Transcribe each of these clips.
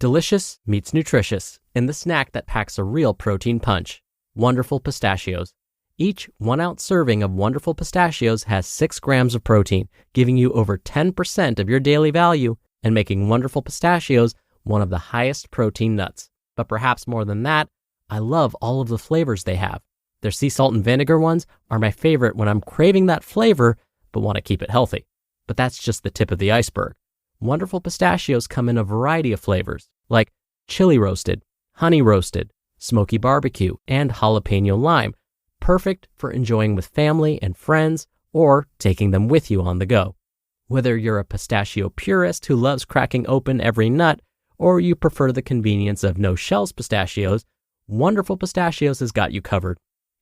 Delicious meets nutritious in the snack that packs a real protein punch. Wonderful Pistachios. Each 1-ounce serving of Wonderful Pistachios has 6 grams of protein, giving you over 10% of your daily value and making Wonderful Pistachios one of the highest protein nuts. But perhaps more than that, I love all of the flavors they have. Their sea salt and vinegar ones are my favorite when I'm craving that flavor but want to keep it healthy. But that's just the tip of the iceberg. Wonderful Pistachios come in a variety of flavors, like chili roasted, honey roasted, smoky barbecue, and jalapeno lime, perfect for enjoying with family and friends or taking them with you on the go. Whether you're a pistachio purist who loves cracking open every nut, or you prefer the convenience of no-shells pistachios, Wonderful Pistachios has got you covered.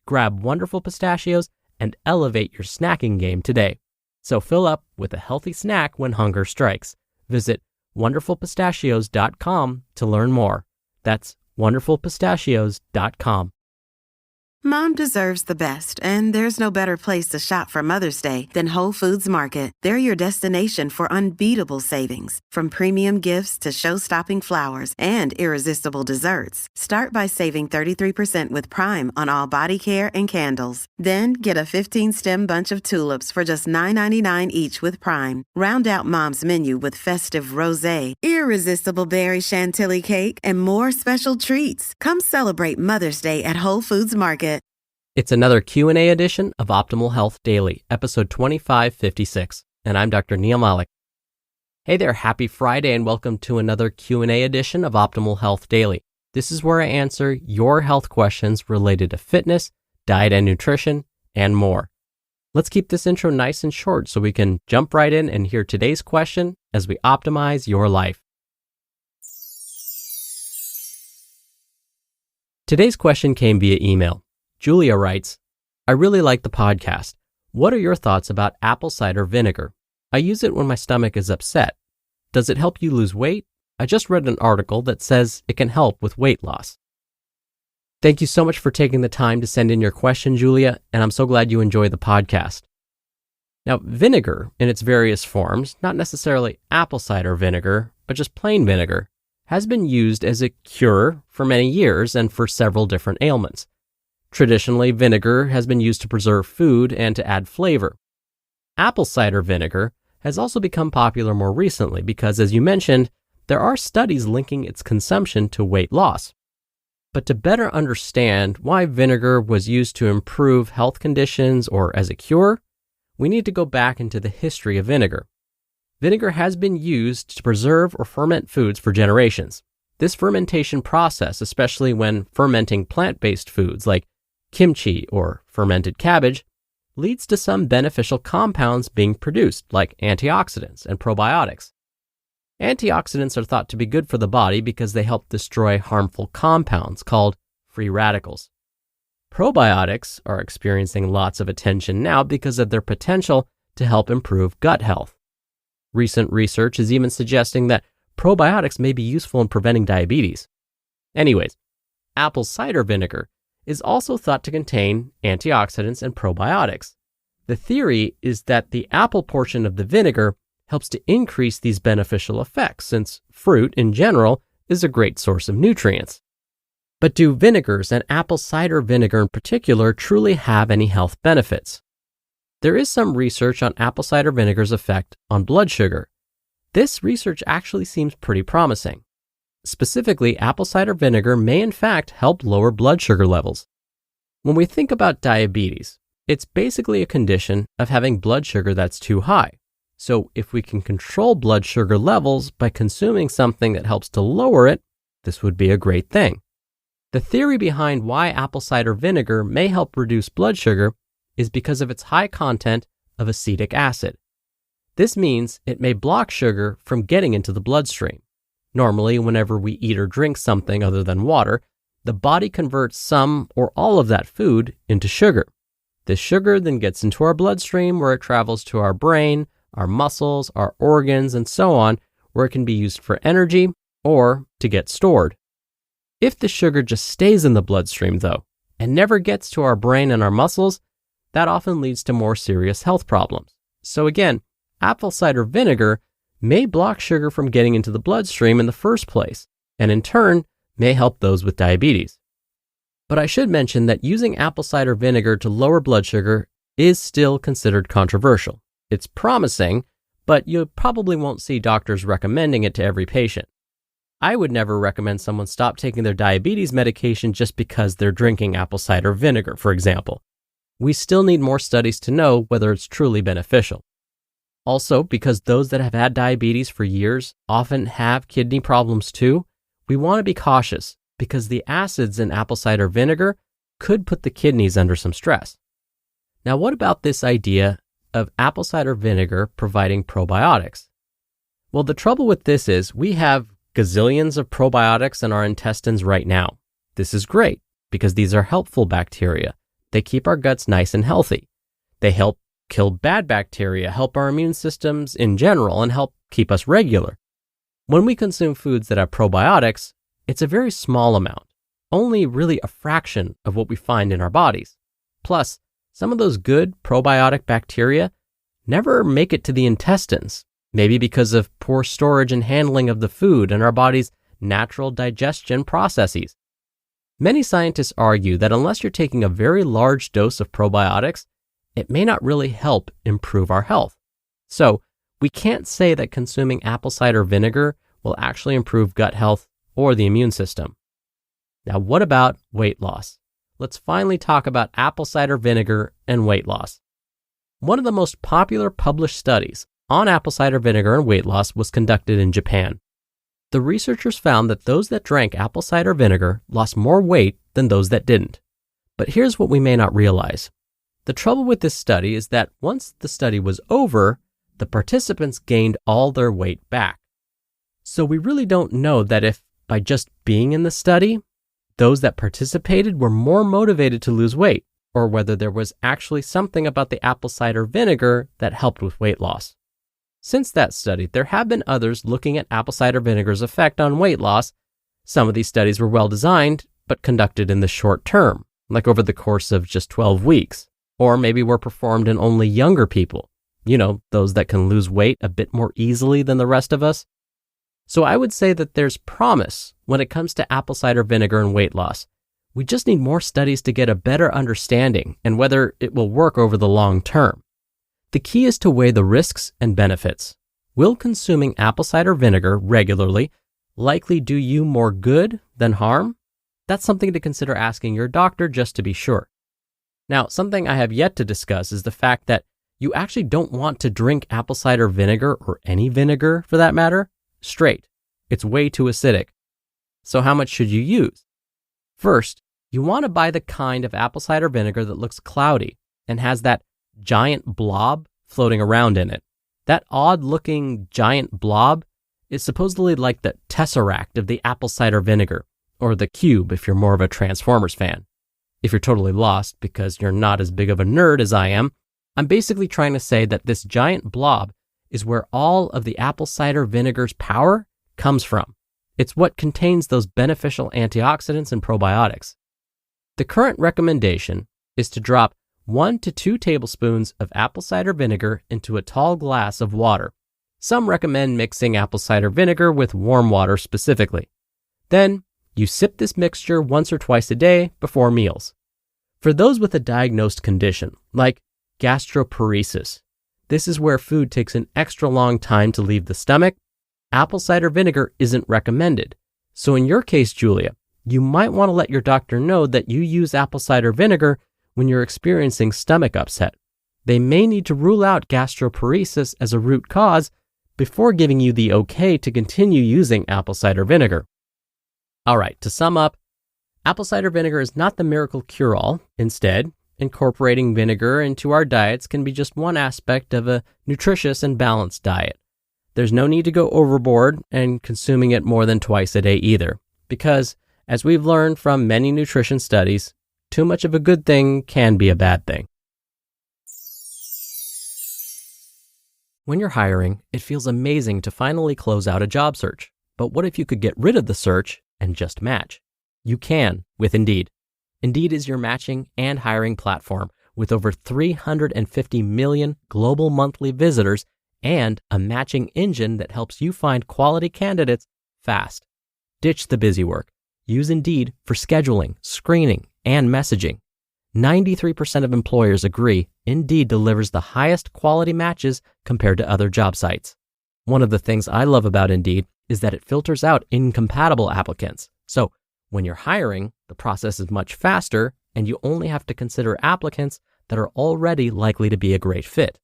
Grab Wonderful Pistachios and elevate your snacking game today. So fill up with a healthy snack when hunger strikes. Visit wonderfulpistachios.com to learn more. That's wonderfulpistachios.com. Mom deserves the best, and there's no better place to shop for Mother's Day than Whole Foods Market. They're your destination for unbeatable savings, from premium gifts to show-stopping flowers and irresistible desserts. Start by saving 33% with Prime on all body care and candles. Then get a 15-stem bunch of tulips for just $9.99 each with Prime. Round out Mom's menu with festive rosé, irresistible berry chantilly cake, and more special treats. Come celebrate Mother's Day at Whole Foods Market. It's another Q&A edition of Optimal Health Daily, episode 2556, and I'm Dr. Neil Malik. Hey there, happy Friday, and welcome to another Q&A edition of Optimal Health Daily. This is where I answer your health questions related to fitness, diet and nutrition, and more. Let's keep this intro nice and short so we can jump right in and hear today's question as we optimize your life. Today's question came via email. Julia writes, I really like the podcast. What are your thoughts about apple cider vinegar? I use it when my stomach is upset. Does it help you lose weight? I just read an article that says it can help with weight loss. Thank you so much for taking the time to send in your question, Julia, and I'm so glad you enjoy the podcast. Now, vinegar in its various forms, not necessarily apple cider vinegar, but just plain vinegar, has been used as a cure for many years and for several different ailments. Traditionally, vinegar has been used to preserve food and to add flavor. Apple cider vinegar has also become popular more recently because, as you mentioned, there are studies linking its consumption to weight loss. But to better understand why vinegar was used to improve health conditions or as a cure, we need to go back into the history of vinegar. Vinegar has been used to preserve or ferment foods for generations. This fermentation process, especially when fermenting plant-based foods like kimchi or fermented cabbage, leads to some beneficial compounds being produced, like antioxidants and probiotics. Antioxidants are thought to be good for the body because they help destroy harmful compounds called free radicals. Probiotics are experiencing lots of attention now because of their potential to help improve gut health. Recent research is even suggesting that probiotics may be useful in preventing diabetes. Anyways, apple cider vinegar is also thought to contain antioxidants and probiotics. The theory is that the apple portion of the vinegar helps to increase these beneficial effects since fruit in general is a great source of nutrients. But do vinegars and apple cider vinegar in particular truly have any health benefits? There is some research on apple cider vinegar's effect on blood sugar. This research actually seems pretty promising. Specifically, apple cider vinegar may in fact help lower blood sugar levels. When we think about diabetes, it's basically a condition of having blood sugar that's too high. So if we can control blood sugar levels by consuming something that helps to lower it, this would be a great thing. The theory behind why apple cider vinegar may help reduce blood sugar is because of its high content of acetic acid. This means it may block sugar from getting into the bloodstream. Normally, whenever we eat or drink something other than water, the body converts some or all of that food into sugar. This sugar then gets into our bloodstream where it travels to our brain, our muscles, our organs, and so on, where it can be used for energy or to get stored. If the sugar just stays in the bloodstream, though, and never gets to our brain and our muscles, that often leads to more serious health problems. So again, apple cider vinegar may block sugar from getting into the bloodstream in the first place, and in turn may help those with diabetes. But I should mention that using apple cider vinegar to lower blood sugar is still considered controversial. It's promising, but you probably won't see doctors recommending it to every patient. I would never recommend someone stop taking their diabetes medication just because they're drinking apple cider vinegar, for example. We still need more studies to know whether it's truly beneficial. Also, because those that have had diabetes for years often have kidney problems too, we want to be cautious because the acids in apple cider vinegar could put the kidneys under some stress. Now, what about this idea of apple cider vinegar providing probiotics? Well, the trouble with this is we have gazillions of probiotics in our intestines right now. This is great because these are helpful bacteria. They keep our guts nice and healthy. They help kill bad bacteria, help our immune systems in general, and help keep us regular. When we consume foods that have probiotics, it's a very small amount, only really a fraction of what we find in our bodies. Plus, some of those good probiotic bacteria never make it to the intestines, maybe because of poor storage and handling of the food and our body's natural digestion processes. Many scientists argue that unless you're taking a very large dose of probiotics, it may not really help improve our health. So, we can't say that consuming apple cider vinegar will actually improve gut health or the immune system. Now, what about weight loss? Let's finally talk about apple cider vinegar and weight loss. One of the most popular published studies on apple cider vinegar and weight loss was conducted in Japan. The researchers found that those that drank apple cider vinegar lost more weight than those that didn't. But here's what we may not realize. The trouble with this study is that once the study was over, the participants gained all their weight back. So we really don't know that if, by just being in the study, those that participated were more motivated to lose weight, or whether there was actually something about the apple cider vinegar that helped with weight loss. Since that study, there have been others looking at apple cider vinegar's effect on weight loss. Some of these studies were well designed, but conducted in the short term, like over the course of just 12 weeks, or maybe were performed in only younger people, those that can lose weight a bit more easily than the rest of us. So I would say that there's promise when it comes to apple cider vinegar and weight loss. We just need more studies to get a better understanding and whether it will work over the long term. The key is to weigh the risks and benefits. Will consuming apple cider vinegar regularly likely do you more good than harm? That's something to consider asking your doctor just to be sure. Now, something I have yet to discuss is the fact that you actually don't want to drink apple cider vinegar, or any vinegar for that matter, straight. It's way too acidic. So how much should you use? First, you want to buy the kind of apple cider vinegar that looks cloudy and has that giant blob floating around in it. That odd-looking giant blob is supposedly like the tesseract of the apple cider vinegar, or the cube if you're more of a Transformers fan. If you're totally lost because you're not as big of a nerd as I am, I'm basically trying to say that this giant blob is where all of the apple cider vinegar's power comes from. It's what contains those beneficial antioxidants and probiotics. The current recommendation is to drop 1 to 2 tablespoons of apple cider vinegar into a tall glass of water. Some recommend mixing apple cider vinegar with warm water specifically. Then, you sip this mixture once or twice a day before meals. For those with a diagnosed condition, like gastroparesis, this is where food takes an extra long time to leave the stomach, apple cider vinegar isn't recommended. So in your case, Julia, you might want to let your doctor know that you use apple cider vinegar when you're experiencing stomach upset. They may need to rule out gastroparesis as a root cause before giving you the okay to continue using apple cider vinegar. All right, to sum up, apple cider vinegar is not the miracle cure-all. Instead, incorporating vinegar into our diets can be just one aspect of a nutritious and balanced diet. There's no need to go overboard and consuming it more than twice a day either, because, as we've learned from many nutrition studies, too much of a good thing can be a bad thing. When you're hiring, it feels amazing to finally close out a job search. But what if you could get rid of the search and just match? You can with Indeed. Indeed is your matching and hiring platform with over 350 million global monthly visitors and a matching engine that helps you find quality candidates fast. Ditch the busy work. Use Indeed for scheduling, screening, and messaging. 93% of employers agree Indeed delivers the highest quality matches compared to other job sites. One of the things I love about Indeed is that it filters out incompatible applicants. So when you're hiring, the process is much faster, and you only have to consider applicants that are already likely to be a great fit.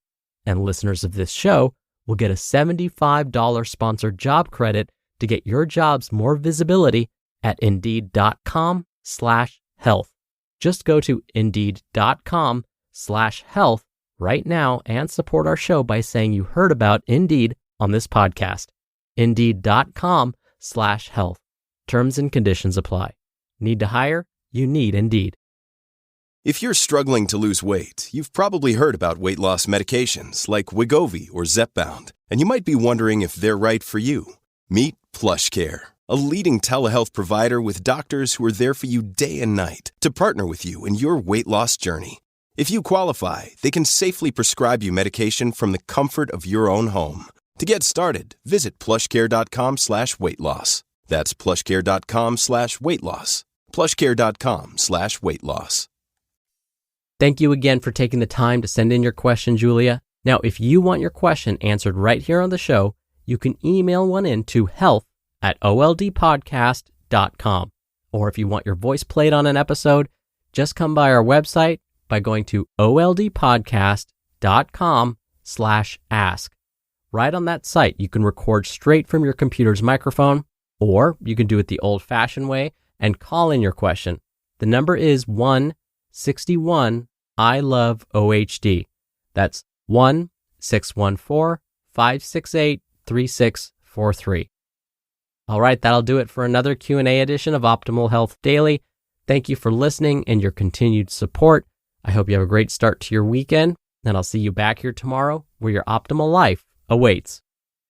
And listeners of this show will get a $75 sponsored job credit to get your jobs more visibility at Indeed.com/health. Just go to Indeed.com/health right now and support our show by saying you heard about Indeed on this podcast. Indeed.com/health. Terms and conditions apply. Need to hire? You need Indeed. If you're struggling to lose weight, you've probably heard about weight loss medications like Wegovy or Zepbound, and you might be wondering if they're right for you. Meet PlushCare, a leading telehealth provider with doctors who are there for you day and night to partner with you in your weight loss journey. If you qualify, they can safely prescribe you medication from the comfort of your own home. To get started, visit plushcare.com/weightloss. That's plushcare.com/weightloss. plushcare.com/weightloss. Thank you again for taking the time to send in your question, Julia. Now, if you want your question answered right here on the show, you can email one in to health@oldpodcast.com. Or if you want your voice played on an episode, just come by our website by going to oldpodcast.com/ask. Right on that site, you can record straight from your computer's microphone, or you can do it the old-fashioned way and call in your question. The number is 161-I-LOVE-OHD. That's 1-614-568-3643. All right, that'll do it for another Q&A edition of Optimal Health Daily. Thank you for listening and your continued support. I hope you have a great start to your weekend, and I'll see you back here tomorrow where your optimal life awaits.